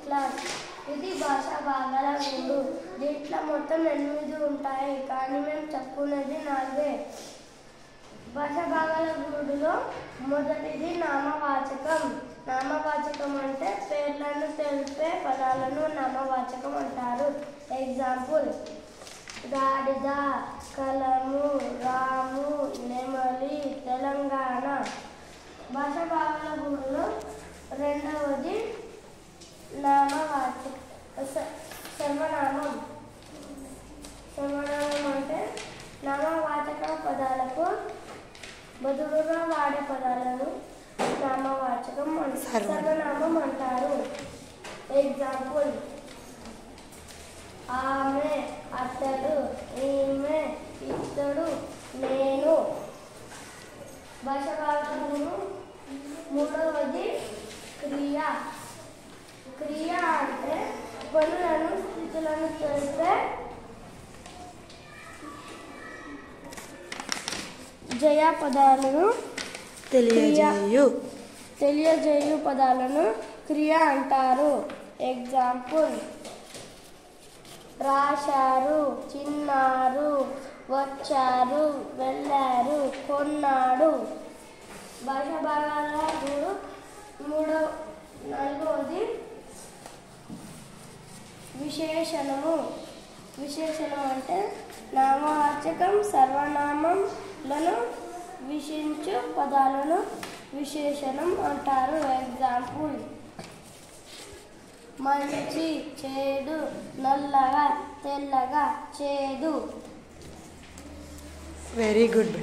Class. ఇది భాషా భాగాల గూడు. దీంట్లో మొత్తం 8 ఉంటాయి, కానీ మేము చెప్పుకునేది 4. భాషా భాగాల గూడులో మొదటిది నామవాచకం. నామవాచకం అంటే పేర్లను తెలిపే పదాలను నామవాచకం అంటారు. ఎగ్జాంపుల్: గాడిద, కలము, రాము, నెమలి, తెలంగాణ. భాషా భాగాల గూడులో రెండవది సర్వనామం. సర్వనామం అంటే నామవాచక పదాలకు బదులుగా వాడే పదాలను నామవాచకం సర్వనామం అంటారు. ఎగ్జాంపుల్: ఆమె, అతడు, ఈమె, ఇతడు, నేను. భాషా భాగంలో మూడవది క్రియ. క్రియ అంటే పనులను, స్థితులను తెలిపే పదాలను తెలియజేయు పదాలను క్రియ అంటారు. ఎగ్జాంపుల్: రాశారు, చిన్నారు, వచ్చారు, వెళ్ళారు, కొన్నాడు. భాషా భాగాల గూడు నాలుగవది విశేషణము. విశేషణం అంటే నామవాచకం సర్వనామంలను విశించు పదాలను విశేషణం అంటారు. ఎగ్జాంపుల్: మంచి, చెడు, నల్లగా, తెల్లగా, చేదు. Very good.